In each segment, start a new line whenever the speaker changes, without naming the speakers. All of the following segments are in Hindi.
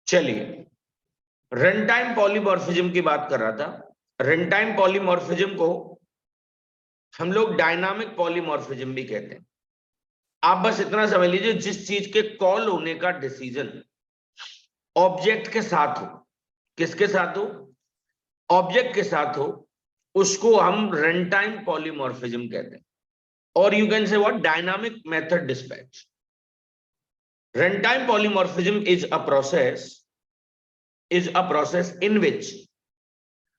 चलिए, रन टाइम पॉलीमॉर्फिज्म की बात कर रहा था। रन टाइम पॉलीमॉर्फिज्म को हम लोग डायनामिक पॉलीमॉर्फिज्म भी कहते हैं। आप बस इतना समझ लीजिए, जिस चीज के कॉल होने का डिसीजन ऑब्जेक्ट के साथ हो, किसके साथ हो, ऑब्जेक्ट के साथ हो, उसको हम रन टाइम पॉलीमॉर्फिज्म कहते हैं। और you can say what, dynamic method dispatch. Runtime polymorphism is a process in which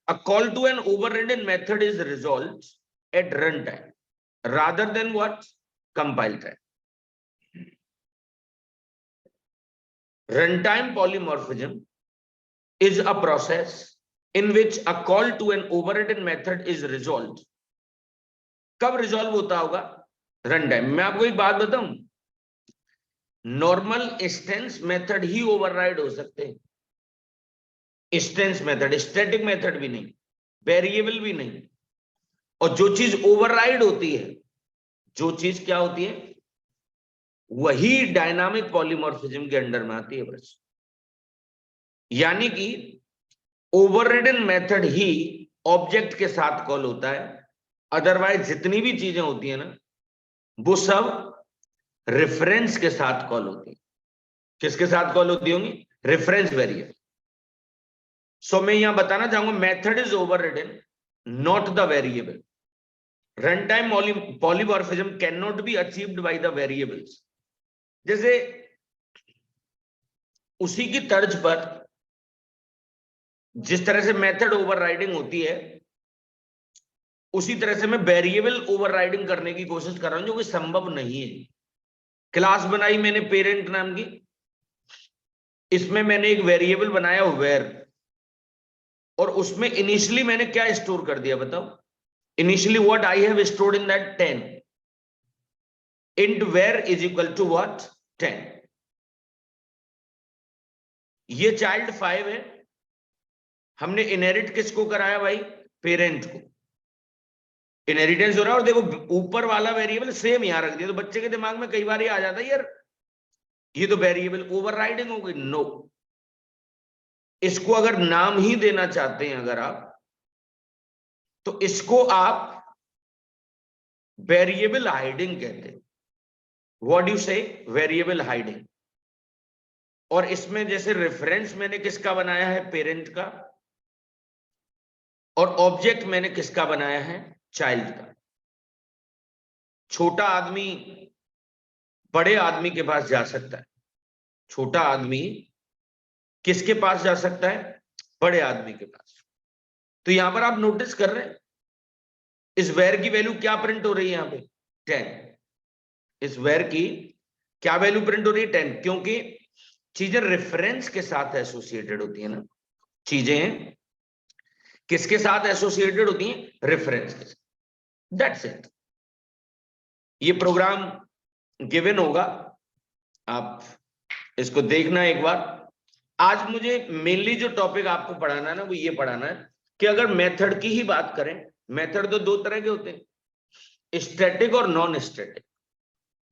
a call to an overridden method is resolved at runtime rather than what, compile time. Runtime polymorphism is a process in which a call to an overridden method is resolved. कब रिजॉल्व होता होगा? Run time. मैं आपको एक बात बताऊं, नॉर्मल इंस्टेंस मेथड ही ओवरराइड हो सकते हैं। इंस्टेंस मेथड, स्टैटिक मेथड भी नहीं, वेरिएबल भी नहीं। और जो चीज ओवरराइड होती है, जो चीज क्या होती है, वही डायनामिक पॉलीमॉर्फिज्म के अंडर में आती है बस। यानी कि ओवररिडन मेथड ही ऑब्जेक्ट के साथ कॉल होता है, अदरवाइज जितनी भी चीजें होती है ना, वो सब रेफरेंस के साथ कॉल होती है। किसके साथ कॉल होती होंगी? Reference variable. सो मैं यहां बताना चाहूंगा, method is overridden, not the variable. Runtime polymorphism can not be achieved by the variables. जैसे उसी की तर्ज पर जिस तरह से मेथड ओवरराइडिंग होती है, उसी तरह से मैं वेरिएबल ओवरराइडिंग करने की कोशिश कर रहा हूं, जो कि संभव नहीं है। क्लास बनाई मैंने पेरेंट नाम की, इसमें मैंने एक वेरिएबल बनाया वेर, और उसमें इनिशियली मैंने क्या स्टोर कर दिया बताओ? Initially what I have stored in that 10, int where is equal to what, 10। ये चाइल्ड 5 है, हमने इनहेरिट किसको कराया भाई? पेरेंट को। इनहेरिटेंस हो रहा है, और देखो ऊपर वाला वेरिएबल सेम यहां रख दिया, तो बच्चे के दिमाग में कई बार ये आ जाता है, यार ये तो वेरिएबल ओवरराइडिंग हो गई। नो, इसको अगर नाम ही देना चाहते हैं अगर आप, तो इसको आप वेरिएबल हाइडिंग कहते हैं। व्हाट डू यू से? Variable hiding. और इसमें जैसे रेफरेंस मैंने किसका बनाया है? पेरेंट का। और ऑब्जेक्ट मैंने किसका बनाया है? चाइल्ड का। छोटा आदमी बड़े आदमी के पास जा सकता है, छोटा आदमी किसके पास जा सकता है? बड़े आदमी के पास। तो यहां पर आप नोटिस कर रहे हैं, इस वेर की वैल्यू क्या प्रिंट हो रही है? यहां पे 10। इस वेर की क्या वैल्यू प्रिंट हो रही है? 10। क्योंकि चीजें रेफरेंस के साथ एसोसिएटेड होती है ना, चीजें किसके साथ एसोसिएटेड होती हैं? रेफरेंस के साथ। That's it. ये प्रोग्राम गिवन होगा, आप इसको देखना एक बार। आज मुझे मेनली जो टॉपिक आपको पढ़ाना है ना, वो ये पढ़ाना है कि अगर मेथड की ही बात करें, मेथड तो दो तरह के होते हैं, स्टैटिक और नॉन स्टैटिक।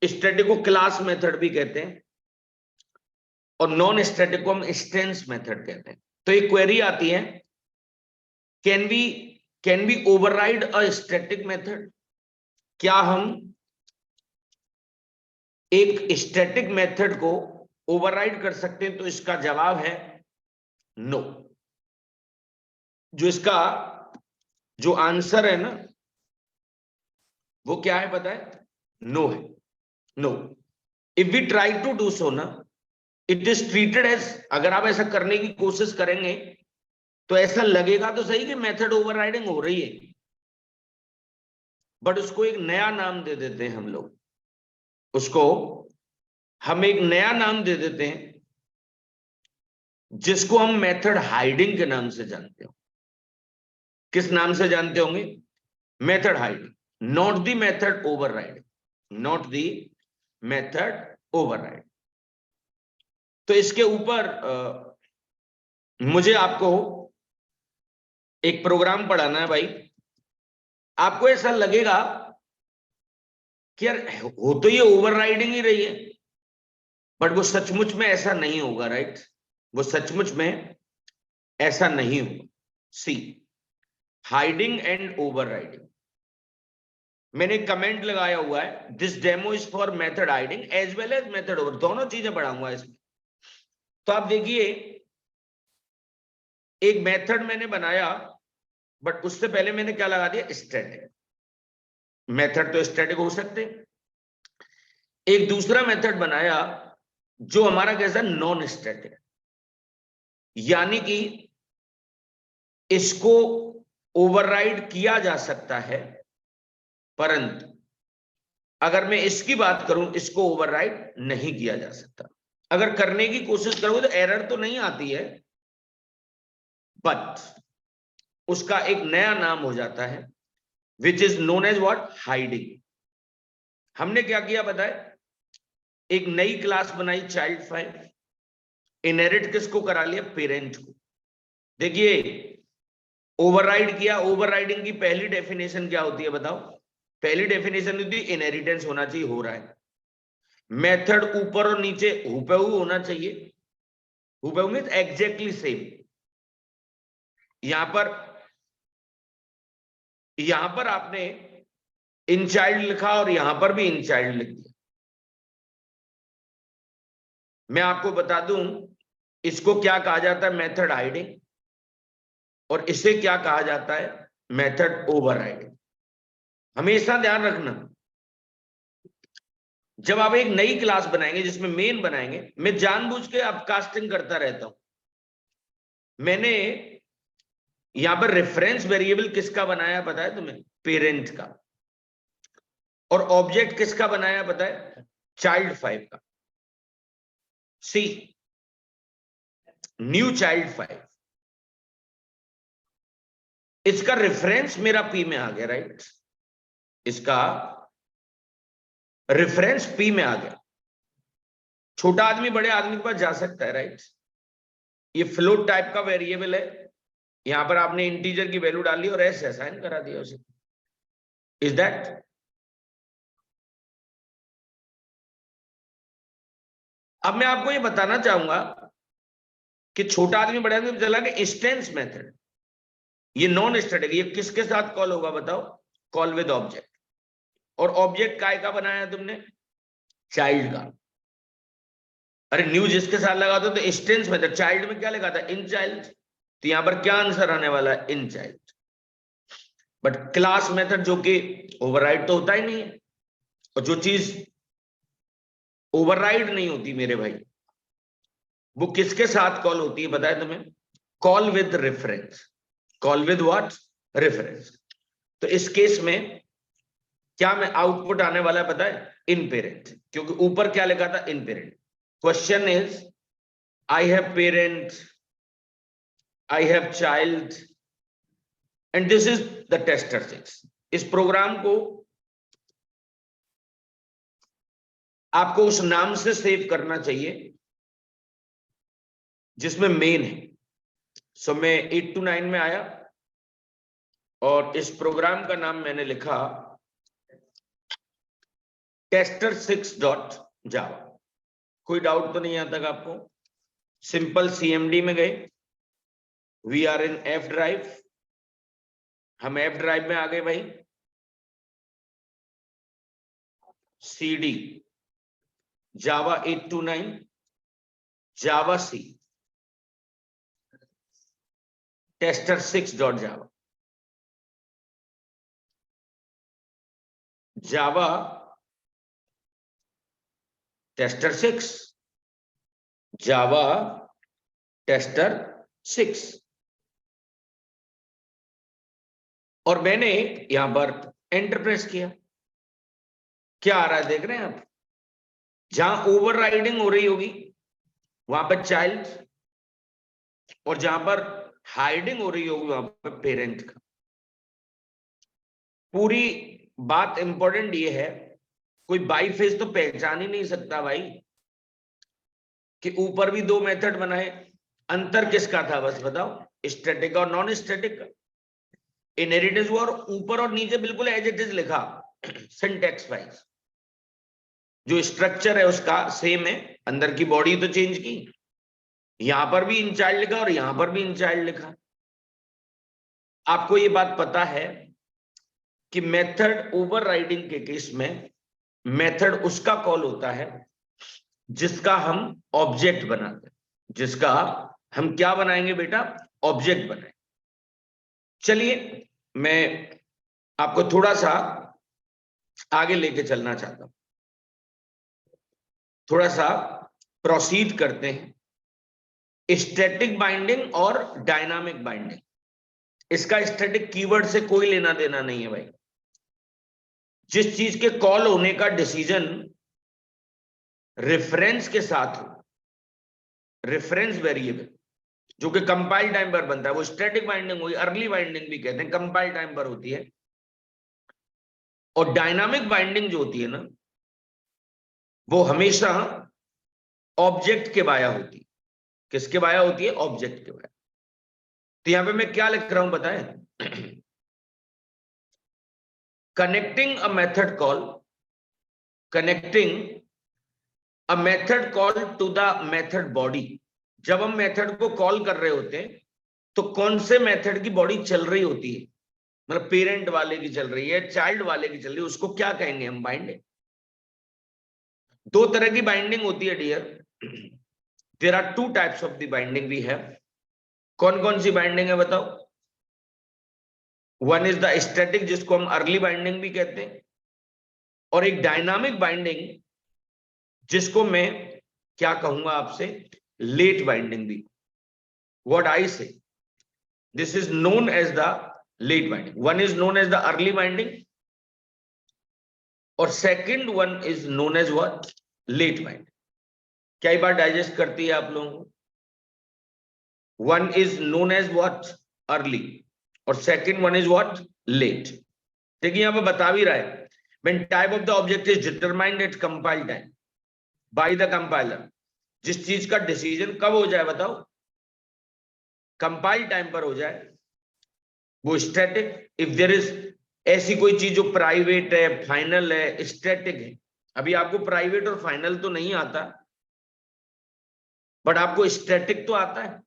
स्टैटिक को क्लास मेथड भी कहते हैं, और नॉन स्टैटिक को हम इंस्टेंस मेथड कहते हैं। तो एक क्वेरी आती है, can we override a static method? क्या हम एक स्टैटिक मेथड को ओवरराइड कर सकते हैं? तो इसका जवाब है नो। जो आंसर है ना, वो क्या है पता है? नो है। No, if we try to do so ना, इट इज ट्रीटेड एज, अगर आप ऐसा करने की कोशिश करेंगे तो ऐसा लगेगा तो सही कि मेथड ओवरराइडिंग हो रही है, बट उसको एक नया नाम दे देते हैं हम लोग। उसको हम एक नया नाम दे देते हैं, जिसको हम मेथड हाइडिंग के नाम से जानते हो। किस नाम से जानते होंगे? Method hiding, not the method overriding, not the method overriding. तो इसके ऊपर मुझे आपको एक प्रोग्राम पढ़ाना है भाई। आपको ऐसा लगेगा कि यार हो तो ये ओवरराइडिंग ही रही है, बट वो सचमुच में ऐसा नहीं होगा, राइट? वो सचमुच में ऐसा नहीं होगा। See, hiding and overriding. मैंने कमेंट लगाया हुआ है, this demo is for method hiding as well as method over, दोनों चीजें पढ़ाऊंगा इसमें। तो आप देखिए, एक मेथड मैंने बनाया, बट उससे पहले मैंने क्या लगा दिया, स्टैटिक। मेथड तो स्टैटिक हो सकते हैं। एक दूसरा मेथड बनाया जो हमारा कैसा, नॉन स्टैटिक, यानी कि इसको ओवरराइड किया जा सकता है, परंतु अगर मैं इसकी बात करूं, इसको ओवरराइड नहीं किया जा सकता। अगर करने की कोशिश करोगे तो एरर तो नहीं आती है, बट उसका एक नया नाम हो जाता है, which is known as what, hiding. हमने क्या किया बताए, एक नई क्लास बनाई चाइल्ड 5, इनहेरिट किसको करा लिया, पेरेंट को। देखिए, ओवरराइड किया, ओवरराइडिंग की पहली डेफिनेशन क्या होती है बताओ, पहली डेफिनेशन होती है इनहेरिटेंस होना चाहिए, हो रहा है। मेथड ऊपर और नीचे हुबहू होना चाहिए, हुबहू मींस एग्जैक्टली सेम। यहां पर आपने इन चाइल्ड लिखा और यहां पर भी इन चाइल्ड लिख दिया। मैं आपको बता दूं, इसको क्या कहा जाता है, मेथड हाइडिंग, और इसे क्या कहा जाता है, मेथड ओवरराइडिंग। हमेशा ध्यान रखना, जब आप एक नई क्लास बनाएंगे जिसमें मेन बनाएंगे, मैं जानबूझ के अपकास्टिंग करता रहता हूं। मैंने यहां पर रेफरेंस वेरिएबल किसका बनाया पता है तुम्हें, पेरेंट का। और ऑब्जेक्ट किसका बनाया पता है, चाइल्ड 5 का। सी, न्यू चाइल्ड 5, इसका रेफरेंस मेरा पी में आ गया, राइट। इसका रेफरेंस पी में आ गया। छोटा आदमी बड़े आदमी के पास जा सकता है, राइट। ये फ्लोट टाइप का वेरिएबल है, यहां पर आपने इंटीजर की वैल्यू डाल ली और एस असाइन करा दिया उसे। इज दैट, अब मैं आपको ये बताना चाहूंगा कि छोटा आदमी बड़े आदमी चला गया, इंस्टेंस मेथड, ये नॉन स्टैटिक, ये किसके साथ कॉल होगा बताओ, कॉल विद ऑब्जेक्ट। और ऑब्जेक्ट काय का बनाया तुमने, चाइल्ड का। अरे न्यू जिसके साथ लगा दो तो इंस्टेंस मेथड, चाइल्ड में क्या लिखा था, इन चाइल्ड, तो यहां पर क्या आंसर आने वाला है, in child. But class method जो कि ओवरराइड तो होता ही नहीं है, और जो चीज ओवरराइड नहीं होती मेरे भाई, वो किसके साथ कॉल होती है बताए तुम्हें, call with reference. Call with what, reference. तो इस केस में क्या में आउटपुट आने वाला है पता है, इन पेरेंट, क्योंकि ऊपर क्या लिखा था, in parent. Question is, I have parent, I have child, and this is the tester 6। इस प्रोग्राम को आपको उस नाम से सेव करना चाहिए जिसमें मेन है। सो मैं 8 to 9 में आया और इस प्रोग्राम का नाम मैंने लिखा tester6.java। कोई डाउट तो नहीं यहां तक आपको, सिंपल CMD में गए, we are in F drive, हम F ड्राइव में आ गए भाई, CD Java 8 to 9, Java C, tester6.java, Java tester6, Java tester6। और मैंने यहां पर एंटर प्रेस किया, क्या आ रहा है देख रहे हैं आप, जहां ओवरराइडिंग हो रही होगी वहां पर चाइल्ड, और जहां पर हाइडिंग हो रही होगी वहां पर पेरेंट का। पूरी बात इंपॉर्टेंट ये है, कोई बाई फेस तो पहचान ही नहीं सकता भाई कि ऊपर भी दो मेथड बनाए, अंतर किसका था बस बताओ, स्टैटिक और नॉन स्टैटिक का। इनहेरिटेंस और ऊपर और नीचे बिल्कुल एज इट इज लिखा, सिंटैक्स वाइज जो स्ट्रक्चर है उसका सेम है, अंदर की बॉडी तो चेंज की। यहां पर भी इनचाइल्ड लिखा और यहां पर भी इनचाइल्ड लिखा। आपको ये बात पता है कि मेथड ओवरराइडिंग के केस में मेथड उसका कॉल होता है जिसका हम ऑब्जेक्ट बनाते हैं, जिसका हम क्या बनाएंगे बेटा, ऑब्जेक्ट बनाएंगे। चलिए मैं आपको थोड़ा सा आगे लेके चलना चाहता हूं, थोड़ा सा प्रोसीड करते हैं। स्टैटिक बाइंडिंग और डायनामिक बाइंडिंग, इसका स्टैटिक कीवर्ड से कोई लेना देना नहीं है भाई। जिस चीज के कॉल होने का डिसीजन रेफरेंस के साथ हो, रेफरेंस वेरिएबल जो कि कंपाइल टाइम पर बनता है, वो स्टैटिक बाइंडिंग हुई, अर्ली बाइंडिंग भी कहते हैं, कंपाइल टाइम पर होती है। और डायनामिक बाइंडिंग जो होती है ना, वो हमेशा ऑब्जेक्ट के बाया होती है। किसके बाया होती है, ऑब्जेक्ट के बाया। तो यहां पे मैं क्या लिख रहा हूं बताएं, connecting a method call, connecting a method call to the method body. जब हम मेथड को कॉल कर रहे होते हैं तो कौन से मेथड की बॉडी चल रही होती है, मतलब पेरेंट वाले की चल रही है, चाइल्ड वाले की चल रही है, उसको क्या कहेंगे हम, बाइंडिंग। दो तरह की बाइंडिंग होती है dear, there are two types of the binding we have. कौन कौन सी बाइंडिंग है बताओ। वन इज द स्टैटिक, जिसको हम अर्ली बाइंडिंग भी कहते हैं, और एक डायनामिक बाइंडिंग जिसको मैं क्या कहूंगा आपसे, लेट बाइंडिंग भी। What I say, this is known as the late binding. One is known as the early binding और second one is known as what, late binding. क्या ये बात डाइजेस्ट करती है आप लोगों को। One is known as what, early, और second one is what, late. देखिए यहां पे बता भी रहा है, when type of the object is determined at compile time by the compiler। जिस चीज का डिसीजन कब हो जाए बताओ, कंपाइल टाइम पर हो जाए, वो स्टैटिक। इफ देयर इज ऐसी कोई चीज जो प्राइवेट है, फाइनल है, स्टैटिक है। अभी आपको प्राइवेट और फाइनल तो नहीं आता, बट आपको स्टैटिक तो आता है,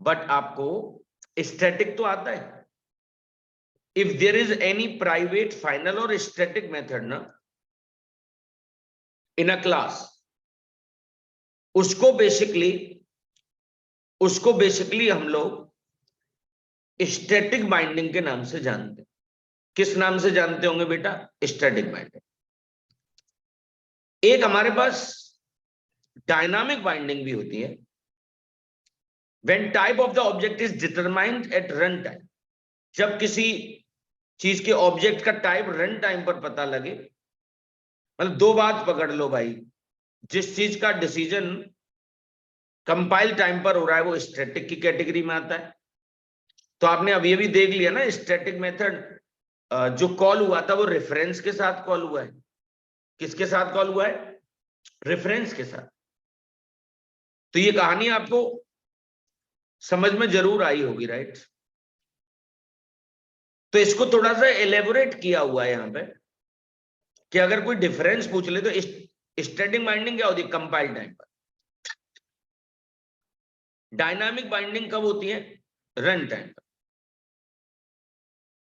बट आपको स्टैटिक तो आता है। If there is any private, final और स्टैटिक मेथड ना इन अ क्लास, उसको बेसिकली हम लोग स्टैटिक बाइंडिंग के नाम से जानते हैं। किस नाम से जानते होंगे बेटा, स्टैटिक बाइंडिंग। एक हमारे पास डायनामिक बाइंडिंग भी होती है, when type of the object is determined at run time. जब किसी चीज के ऑब्जेक्ट का टाइप रन टाइम पर पता लगे, मतलब दो बात पकड़ लो भाई, जिस चीज का डिसीजन कंपाइल टाइम पर हो रहा है वो स्टैटिक की कैटेगरी में आता है। तो आपने अभी अभी देख लिया ना, स्टैटिक मेथड जो कॉल हुआ था वो रेफरेंस के साथ कॉल हुआ है। किसके साथ कॉल हुआ है, रेफरेंस के साथ। तो ये कहानी आपको समझ में जरूर आई होगी, राइट। तो इसको थोड़ा सा एलेबोरेट किया हुआ है यहां पे, कि अगर कोई डिफरेंस पूछ ले तो स्टैटिक बाइंडिंग क्या होती है, कंपाइल टाइम पर। डायनामिक बाइंडिंग कब होती है, रन टाइम पर।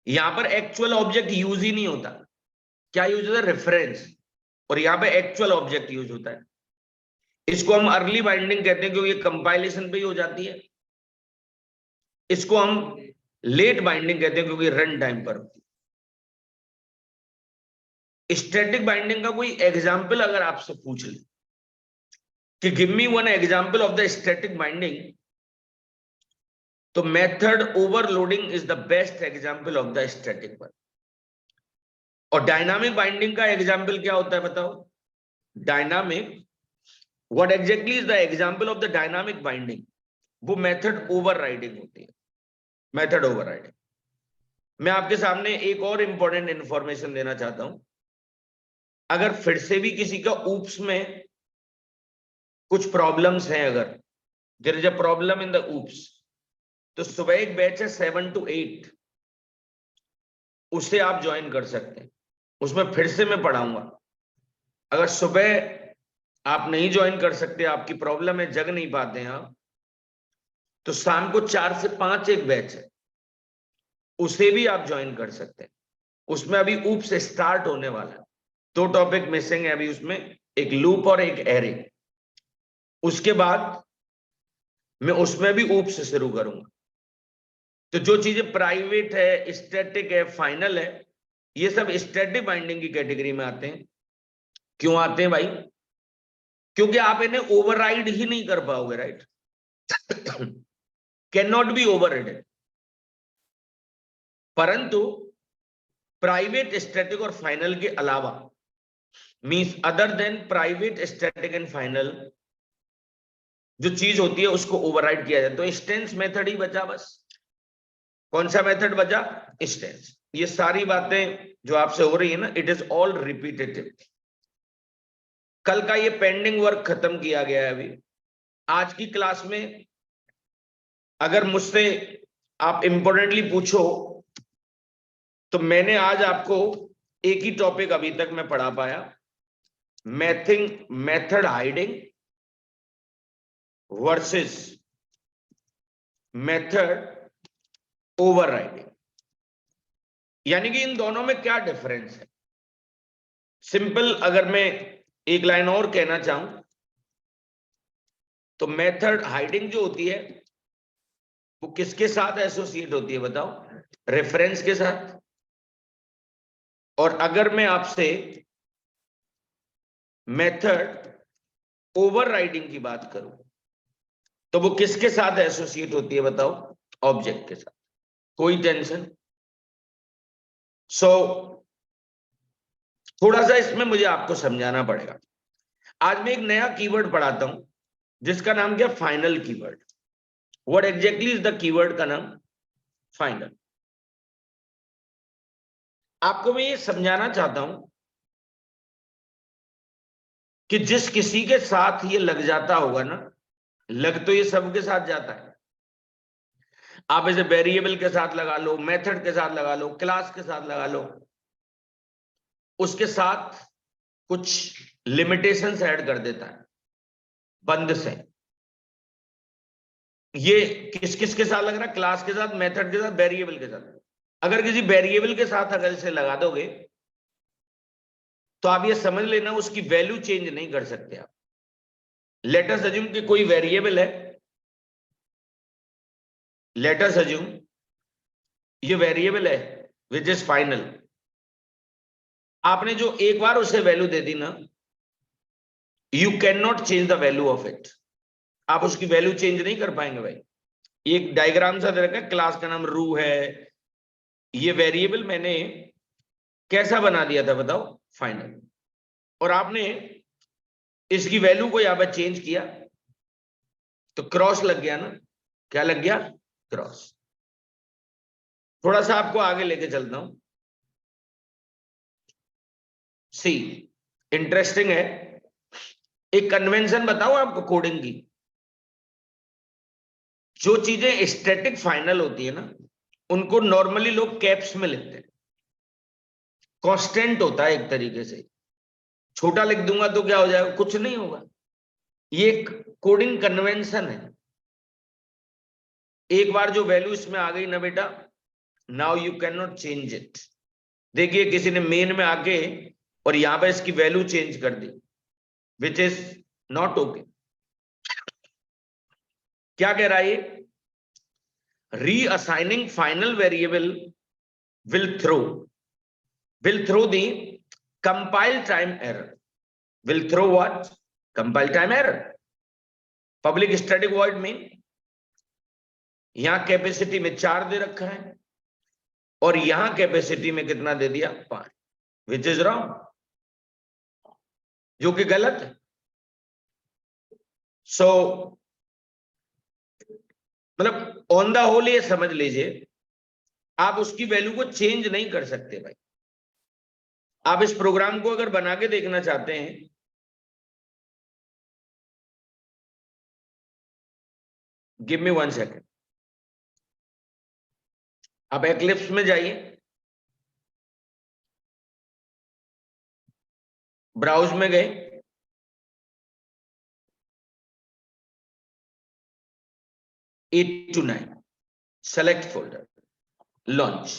यहां पर एक्चुअल ऑब्जेक्ट यूज ही नहीं होता। क्या यूज होता है, रेफरेंस, और यहां पे एक्चुअल ऑब्जेक्ट यूज होता है। इसको हम अर्ली बाइंडिंग कहते हैं क्योंकि ये कंपाइलेशन पे ही हो जाती है। इसको हम लेट बाइंडिंग कहते हैं क्योंकि रन टाइम पर होती है। स्टैटिक बाइंडिंग का कोई एग्जांपल अगर आपसे पूछ ले कि give me one example of the static binding, तो method overloading is the best example of the static one. और डायनामिक बाइंडिंग का एग्जांपल क्या होता है बताओ। Dynamic, what exactly is the example of the dynamic binding, वो मेथड ओवरराइडिंग होती है, मेथड ओवरराइडिंग। मैं आपके सामने एक और इंपॉर्टेंट इंफॉर्मेशन देना चाहता हूं। अगर फिर से भी किसी का ऊप्स में कुछ प्रॉब्लम्स हैं, अगर there is a problem in the OOPs, तो सुबह एक बैच है 7 to 8, उसे आप ज्वाइन कर सकते हैं। उसमें फिर से मैं पढ़ाऊंगा। अगर सुबह आप नहीं ज्वाइन कर सकते, आपकी प्रॉब्लम है, जग नहीं पाते हैं आप, तो शाम को 4 से 5 एक बैच है, उसे भी आप ज्वाइन कर सकते हैं। उसमें अभी ऊप से स्टार्ट होने वाला है, 2 टॉपिक मिसिंग है अभी उसमें, एक लूप और एक एरे। उसके बाद मैं उसमें भी ऊप से शुरू करूंगा। तो जो चीजें प्राइवेट है, स्टैटिक है, फाइनल है, ये सब स्टैटिक बाइंडिंग की कैटेगरी में आते हैं। क्यों आते हैं भाई? क्योंकि आप इन्हें ओवरराइड ही नहीं कर पाओगे, right? Can not be overrided. परंतु प्राइवेट, स्टैटिक और फाइनल के अलावा, means other than private, static and final, जो चीज होती है उसको ओवरराइड किया जाए। तो इंस्टेंस मेथड ही बचा बस। कौन सा मेथड बचा? इंस्टेंस। ये सारी बातें जो आपसे हो रही है ना, इट इज ऑल रिपीटेटिव। कल का ये पेंडिंग वर्क खत्म किया गया है अभी। आज की क्लास में अगर मुझसे आप इंपोर्टेंटली पूछो, तो मैंने आज आपको एक ही टॉपिक अभी तक मैं पढ़ा पाया, method hiding versus method overriding. यानी कि इन दोनों में क्या डिफरेंस है। सिंपल अगर मैं एक लाइन और कहना चाहूं, तो मेथड हाइडिंग जो होती है वो किसके साथ एसोसिएट होती है बताओ? रेफरेंस के साथ। और अगर मैं आपसे मेथड ओवरराइडिंग की बात करूं, तो वो किसके साथ एसोसिएट होती है बताओ? ऑब्जेक्ट के साथ। कोई टेंशन? सो थोड़ा सा इसमें मुझे आपको समझाना पड़ेगा। आज मैं एक नया कीवर्ड पढ़ाता हूं जिसका नाम क्या? Final keyword. What exactly is the keyword का नाम? फाइनल। आपको मैं ये समझाना चाहता हूं कि जिस किसी के साथ ये लग जाता होगा ना, लग तो ये सबके साथ जाता है। आप इसे वेरिएबल के साथ लगा लो, मेथड के साथ लगा लो, क्लास के साथ लगा लो, उसके साथ कुछ लिमिटेशंस ऐड कर देता है बंद से। ये किस किस के साथ लग रहा है? क्लास के साथ, मेथड के साथ, वेरिएबल के साथ। अगर किसी वेरिएबल के साथ अगर इसे लगा दोगे, तो आप ये समझ लेना उसकी वैल्यू चेंज नहीं कर सकते आप। लेट अस अज्यूम कि कोई वेरिएबल है, लेट अस अज्यूम ये वेरिएबल है विच इज फाइनल। आपने जो एक बार उसे वैल्यू दे दी ना, you can not change the value of it. आप उसकी वैल्यू चेंज नहीं कर पाएंगे भाई। एक डायग्राम सा दे रखा है, क्लास का नाम रू है, ये वेरिएबल मैंने कैसा बना दिया था बताओ? फाइनल। और आपने इसकी वैल्यू को यहां पर चेंज किया, तो क्रॉस लग गया ना? क्या लग गया? क्रॉस। थोड़ा सा आपको आगे लेके चलता हूं। सी, इंटरेस्टिंग है। एक कन्वेंशन बताऊं आपको कोडिंग की? जो चीजें स्टैटिक फाइनल होती है ना, उनको नॉर्मली लोग कैप्स में लिखते हैं। कांस्टेंट होता है एक तरीके से। छोटा लिख दूंगा तो क्या हो जाएगा? कुछ नहीं होगा। ये एक कोडिंग कन्वेंशन है। एक बार जो वैल्यू इसमें आ गई ना बेटा, now you can not change it. देखिए किसी ने मेन में आके और यहां पर इसकी वैल्यू चेंज कर दी, विच इज नॉट ओके। क्या कह रहा है ये? Reassigning final variable will throw the compile time error. Will throw what? Compile time error. Public static void mean यहां कैपेसिटी में 4 दे रखा है और यहां कैपेसिटी में कितना दे दिया? 5, विच इज रॉन्ग, जो कि गलत है। सो मतलब ऑन द होल ये समझ लीजिए, आप उसकी वैल्यू को चेंज नहीं कर सकते भाई। आप इस प्रोग्राम को अगर बना के देखना चाहते हैं, गिव मी 1 सेकेंड। आप एक्लिप्स में जाइए, ब्राउज में गए, 8 to 9. Select folder. Launch.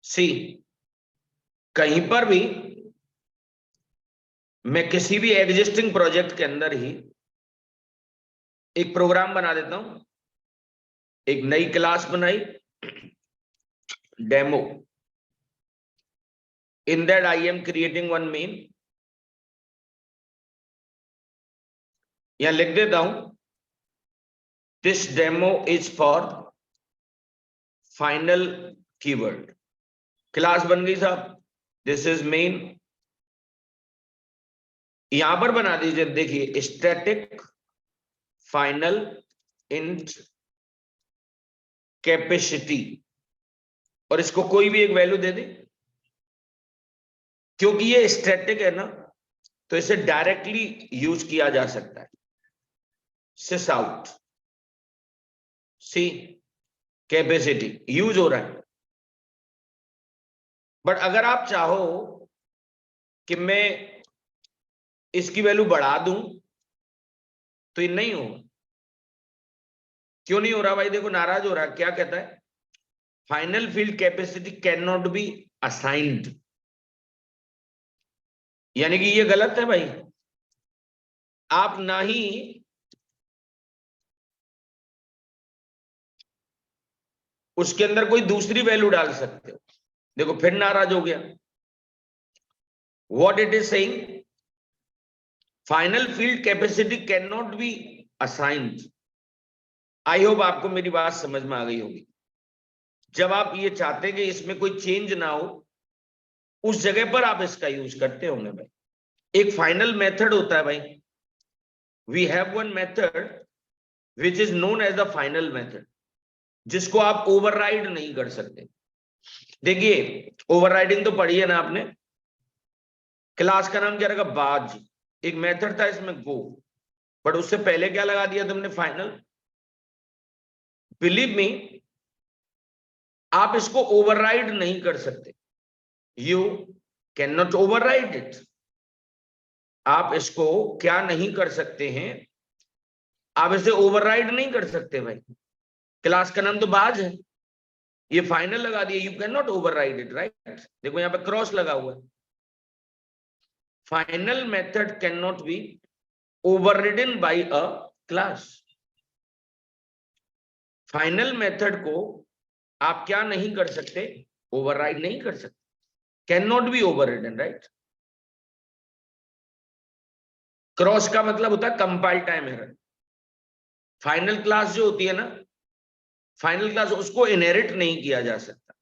See, कहीं पर भी मैं किसी भी एग्जिस्टिंग प्रोजेक्ट के अंदर ही एक प्रोग्राम बना देता हूं, एक नई क्लास बनाई, demo. In that I am creating one main. यहां लिख देता हूं, this demo is for final keyword. Class बन गई साहब, this is main. यहां पर बना दीजिए, देखिए स्टैटिक फाइनल इंट कैपेसिटी, और इसको कोई भी एक वैल्यू दे दे. क्योंकि ये स्टैटिक है ना, तो इसे डायरेक्टली यूज किया जा सकता है. सिस आउट, सी कैपेसिटी यूज हो रहा है. बट अगर आप चाहो कि मैं इसकी वैल्यू बढ़ा दूं, तो ये नहीं होगा. क्यों नहीं हो रहा भाई? देखो नाराज हो रहा है. क्या कहता है? Final field capacity can not be assigned. यानी कि ये गलत है भाई. आप ना ही उसके अंदर कोई दूसरी वैल्यू डाल सकते हो. देखो फिर नाराज हो गया. What it is saying, final field capacity can not be assigned. I hope आपको मेरी बात समझ में आ गई होगी. जब आप ये चाहते हैं कि इसमें कोई चेंज ना हो, उस जगह पर आप इसका यूज करते होंगे भाई. एक फाइनल मेथड होता है भाई. We have one method which is known as the final method, जिसको आप ओवरराइड नहीं कर सकते. देखिए ओवरराइडिंग तो पढ़ी है ना आपने. क्लास का नाम क्या रखा? बाज. एक मेथड था इसमें गो, बट उससे पहले क्या लगा दिया तुमने? फाइनल. बिलीव मी, आप इसको ओवरराइड नहीं कर सकते. You can not override it. आप इसको क्या नहीं कर सकते हैं? आप इसे ओवरराइड नहीं कर सकते भाई. क्लास का नाम तो बाज है, ये फाइनल लगा दिया. You can not override it, right? देखो यहां पे क्रॉस लगा हुआ है. Final method can not be overridden by a class. Final method को आप क्या नहीं कर सकते? ओवरराइड नहीं कर सकते. Can not be overridden, right? Cross का मतलब होता है compile time error. Final class जो होती है ना, फाइनल क्लास, उसको इनहेरिट नहीं किया जा सकता.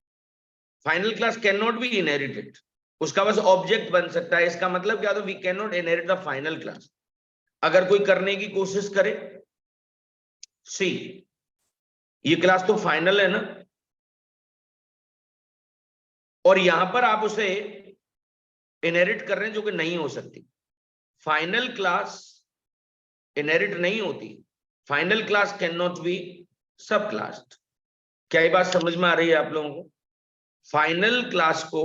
Final class can not B inherited. उसका बस ऑब्जेक्ट बन सकता है. इसका मतलब क्या? तो we can not inherit the final class. अगर कोई करने की कोशिश करे, सी ये क्लास तो फाइनल है ना, और यहां पर आप उसे इनहेरिट कर रहे हैं, जो कि नहीं हो सकती. फाइनल क्लास इनहेरिट नहीं होती. Final class can not B सब क्लास. क्या ये बात समझ में आ रही है आप लोगों को? फाइनल क्लास को,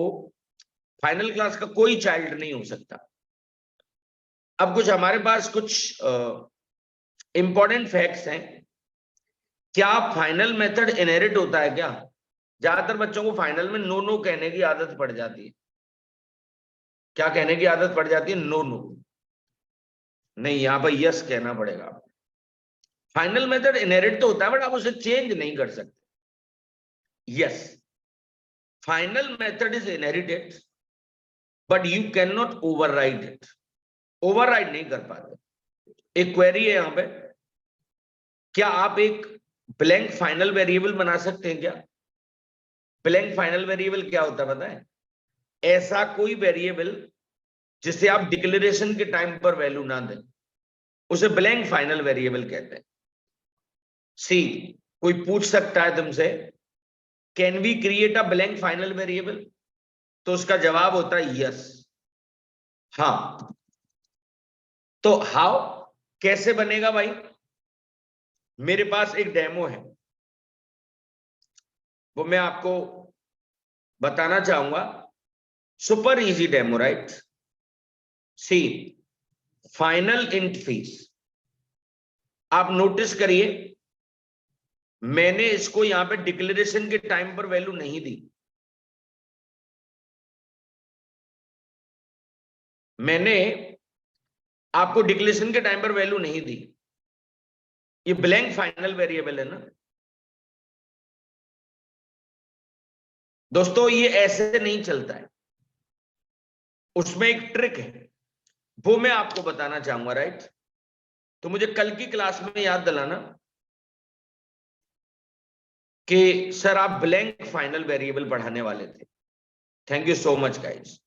फाइनल क्लास का कोई चाइल्ड नहीं हो सकता. अब कुछ हमारे पास कुछ इंपॉर्टेंट फैक्ट्स हैं. क्या फाइनल मेथड इनहेरिट होता है क्या? ज्यादातर बच्चों को फाइनल में नो नो कहने की आदत पड़ जाती है. क्या कहने की आदत पड़ जाती है? No no. नहीं, यहां पर यस कहना पड़ेगा. फाइनल मेथड इनहेरिट तो होता है, बट आप उसे चेंज नहीं कर सकते. Yes, final method is inherited, but you can not override it. Override नहीं कर पाते. एक क्वेरी है यहां पे, क्या आप एक ब्लैंक फाइनल वेरिएबल बना सकते हैं क्या? ब्लैंक फाइनल वेरिएबल क्या होता है पता है? ऐसा कोई वेरिएबल जिसे आप डिक्लेरेशन के टाइम पर वैल्यू ना दें, उसे ब्लैंक फाइनल वेरिएबल कहते हैं. सी, कोई पूछ सकता है तुमसे, can we create a blank final variable? तो उसका जवाब होता है यस. हाँ. तो हाउ, कैसे बनेगा भाई? मेरे पास एक डेमो है, वो मैं आपको बताना चाहूंगा, सुपर इजी डेमो, राइट। सी, फाइनल इंट फीस, आप नोटिस करिए मैंने इसको यहां पे डिक्लेरेशन के टाइम पर वैल्यू नहीं दी, मैंने आपको डिक्लेरेशन के टाइम पर वैल्यू नहीं दी, ये ब्लैंक फाइनल वेरिएबल है ना दोस्तों, ये ऐसे नहीं चलता है, उसमें एक ट्रिक है, वो मैं आपको बताना चाहूंगा, राइट। तो मुझे कल की क्लास में याद दिलाना कि सर आप ब्लैंक फाइनल वेरिएबल पढ़ाने वाले थे। Thank you so much guys.